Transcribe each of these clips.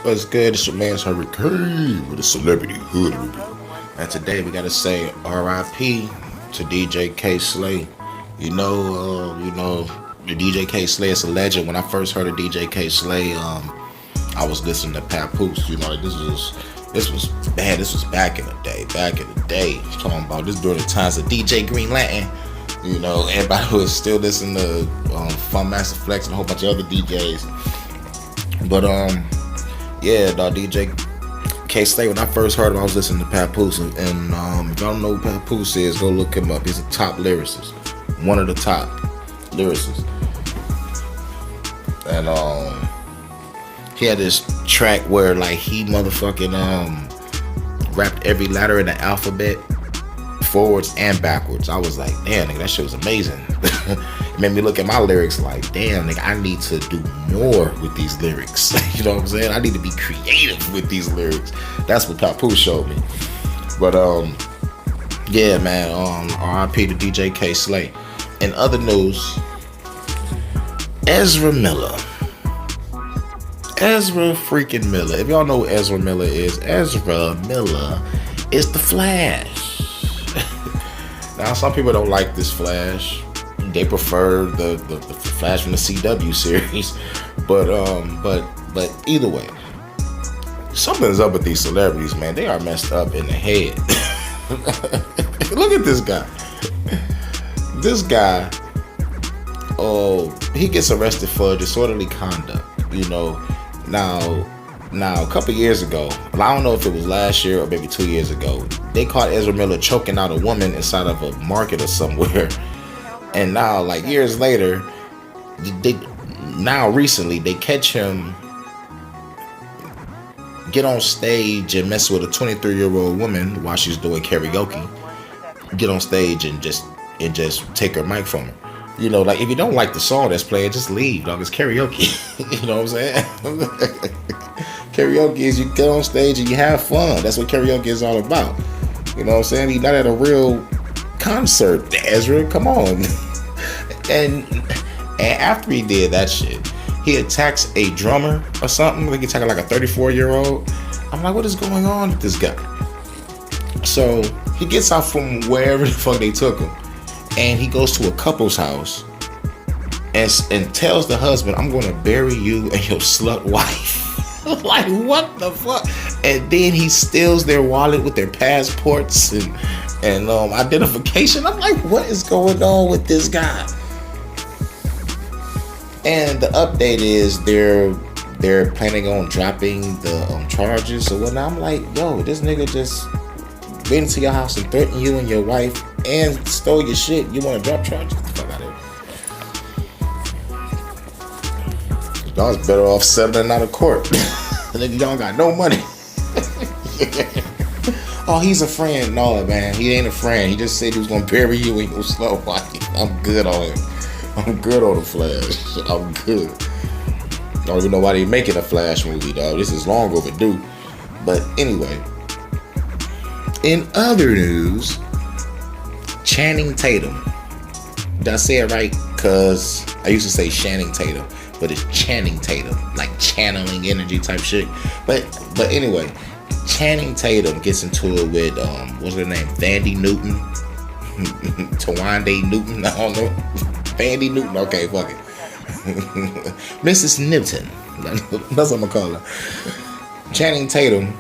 What's good? It's your man's Hurricane with a celebrity hood review. And today we gotta say R.I.P. to DJ K Slay. The DJ K Slay is a legend. When I first heard of DJ K Slay, I was listening to Papoose. This was back in the day. I'm talking about this during the times of DJ Green Lantern. Everybody was still listening to Fun Master Flex and a whole bunch of other DJs. But DJ K Slay, when I first heard him, I was listening to Papoose. And if y'all don't know who Papoose is, go look him up. He's a top lyricist. One of the top lyricists. And he had this track where like he motherfucking rapped every letter in the alphabet forwards and backwards. I was like, damn, nigga, that shit was amazing. It made me look at my lyrics like, damn, nigga, I need to do more with these lyrics. You know what I'm saying? I need to be creative with these lyrics. That's what Papoose showed me. But yeah, man, R.I.P. to DJ K Slay. In other news, Ezra Miller. Ezra freaking Miller. If y'all know who Ezra Miller is the Flash. Now, some people don't like this Flash. They prefer the Flash from the CW series. But either way, something's up with these celebrities, man. They are messed up in the head. Look at this guy. This guy, he gets arrested for disorderly conduct. Now a couple years ago, I don't know if it was last year or maybe 2 years ago, they caught Ezra Miller choking out a woman inside of a market or somewhere. And now, like years later, recently they catch him get on stage and mess with a 23-year-old woman while she's doing karaoke. Get on stage and just take her mic from her. Like if you don't like the song that's playing, just leave, dog. It's karaoke. You know what I'm saying? Karaoke is you get on stage and you have fun. That's what karaoke is all about. You know what I'm saying? You're not at a real concert, Ezra. Come on. And after he did that shit, he attacks a drummer or something. Like he attacking like a 34-year-old. I'm like, what is going on with this guy? So he gets out from wherever the fuck they took him. And he goes to a couple's house and tells the husband, I'm going to bury you and your slut wife. Like, what the fuck? And then he steals their wallet with their passports and identification. I'm like, what is going on with this guy? And the update is they're planning on dropping the charges or whatnot. I'm like, yo, this nigga just went into your house and threatened you and your wife and stole your shit. You want to drop charges? Get the fuck out of here. Y'all's better off settling out of court. Nigga, y'all got no money. Oh, he's a friend. No, man, he ain't a friend. He just said he was gonna bury you in your slow wife. I'm good on him. I'm good on the Flash. I'm good. I don't even know why they making a Flash movie, dog. This is long overdue. But anyway, in other news, Channing Tatum. Did I say it right? Because I used to say Channing Tatum, but it's Channing Tatum, like channeling energy type shit. But anyway, Channing Tatum gets into it with what's her name? Vandy Newton, Tawande Newton. I don't know. Vandy Newton. Okay, fuck it. Mrs. Newton. That's what I'm gonna call her. Channing Tatum.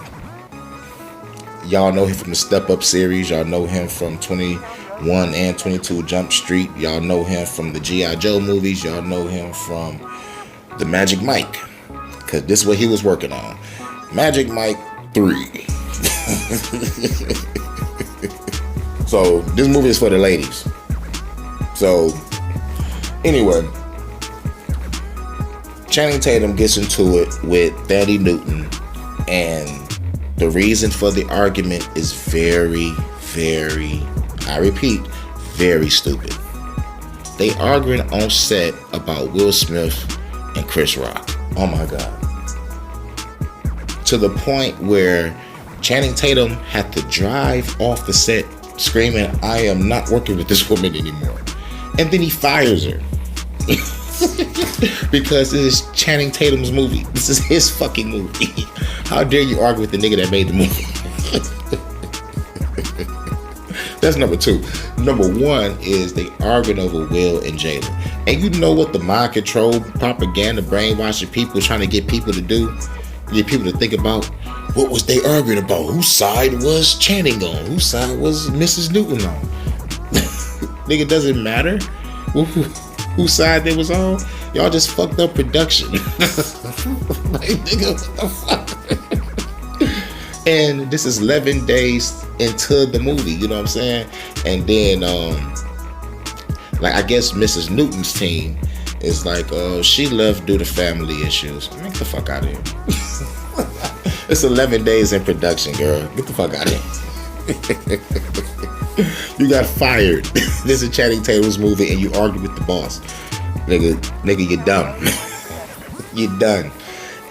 Y'all know him from the Step Up series. Y'all know him from 21 and 22 Jump Street. Y'all know him from the G.I. Joe movies. Y'all know him from the Magic Mike. Because this is what he was working on. Magic Mike 3. So, this movie is for the ladies. So, anyway. Channing Tatum gets into it with Vandy Newton. And the reason for the argument is very, very, I repeat, very stupid. They arguing on set about Will Smith and Chris Rock. Oh my God. To the point where Channing Tatum had to drive off the set screaming, I am not working with this woman anymore. And then he fires her. Because this is Channing Tatum's movie. This is his fucking movie. How dare you argue with the nigga that made the movie? That's number two. Number one is they arguing over Will and Jada. And you know what the mind control propaganda brainwashing people trying to get people to do? Get people to think about what was they arguing about? Whose side was Channing on? Whose side was Mrs. Newton on? Nigga, doesn't matter whose side they was on. Y'all just fucked up production. Like, nigga, what the fuck? And this is 11 days into the movie, you know what I'm saying? And then, like, I guess Mrs. Newton's team is like, she left due to family issues. Get the fuck out of here. It's 11 days in production, girl. Get the fuck out of here. You got fired. This is Channing Tatum's movie and you argue with the boss. Nigga, you're dumb. You're done.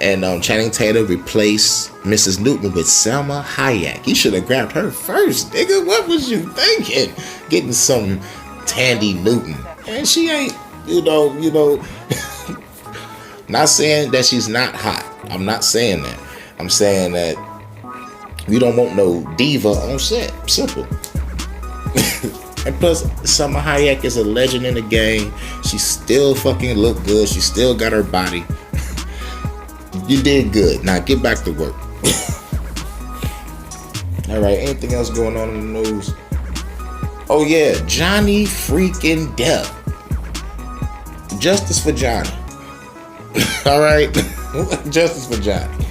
And Channing Tatum replaced Mrs. Newton with Selma Hayek. You should have grabbed her first, nigga. What was you thinking? Getting some Tandy Newton. And she ain't, you know. Not saying that she's not hot. I'm not saying that. I'm saying that we don't want no diva on set. Simple. And plus, Selma Hayek is a legend in the game. She still fucking look good. She still got her body. You did good. Now get back to work. Alright, anything else going on in the news? Oh yeah, Johnny freaking Depp. Justice for Johnny. Alright? Justice for Johnny.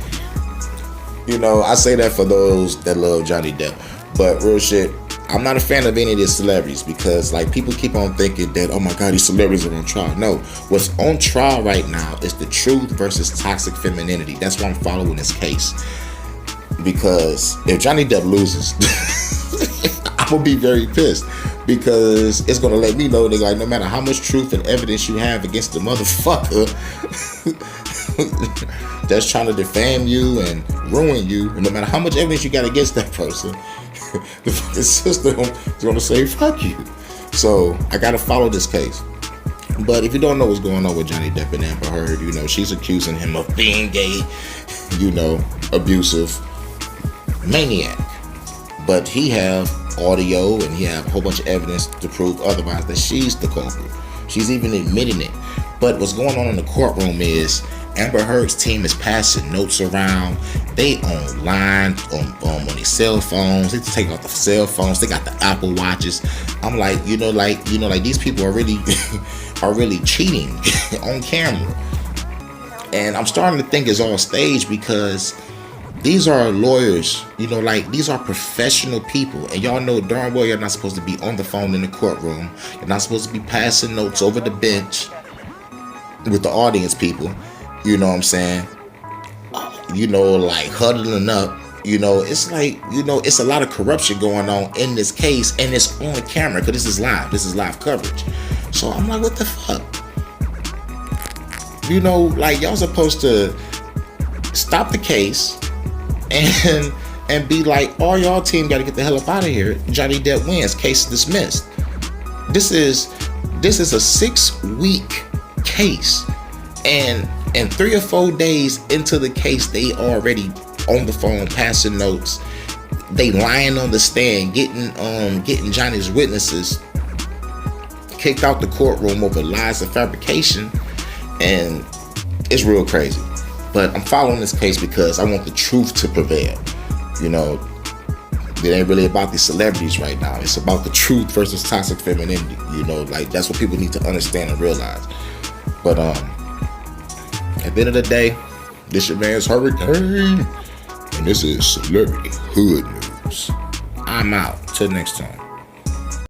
You know, I say that for those that love Johnny Depp. But real shit, I'm not a fan of any of these celebrities because, like, people keep on thinking that, oh my God, these celebrities are on trial. No, what's on trial right now is the truth versus toxic femininity. That's why I'm following this case. Because if Johnny Depp loses, I'm gonna be very pissed because it's gonna let me know, nigga, like, no matter how much truth and evidence you have against the motherfucker that's trying to defame you and ruin you, and no matter how much evidence you got against that person, the fucking system is gonna say fuck you. So I gotta follow this case. But if you don't know what's going on with Johnny Depp and Amber Heard, you know, she's accusing him of being gay, you know, abusive maniac. But he have audio and he have a whole bunch of evidence to prove otherwise, that she's the culprit. She's even admitting it. But what's going on in the courtroom is Amber Heard's team is passing notes around. They online on their cell phones. They take off the cell phones. They got the Apple Watches. I'm like, like these people are really are really cheating on camera. And I'm starting to think it's all staged because these are lawyers, like these are professional people. And y'all know darn well you're not supposed to be on the phone in the courtroom. You're not supposed to be passing notes over the bench with the audience people. You know what I'm saying? Like huddling up. It's like, it's a lot of corruption going on in this case, and it's on camera because this is live. This is live coverage. So I'm like, what the fuck? Like y'all supposed to stop the case and be like, all y'all team got to get the hell up out of here. Johnny Depp wins. Case dismissed. This is a 6-week case, and 3 or 4 days into the case, they already on the phone passing notes. They lying on the stand, getting Johnny's witnesses kicked out the courtroom over lies and fabrication, and it's real crazy. But I'm following this case because I want the truth to prevail. It ain't really about these celebrities right now. It's about the truth versus toxic femininity. Like that's what people need to understand and realize. But at the end of the day, this your man's Hurricane, and this is Celebrity Hood News. I'm out. Till next time.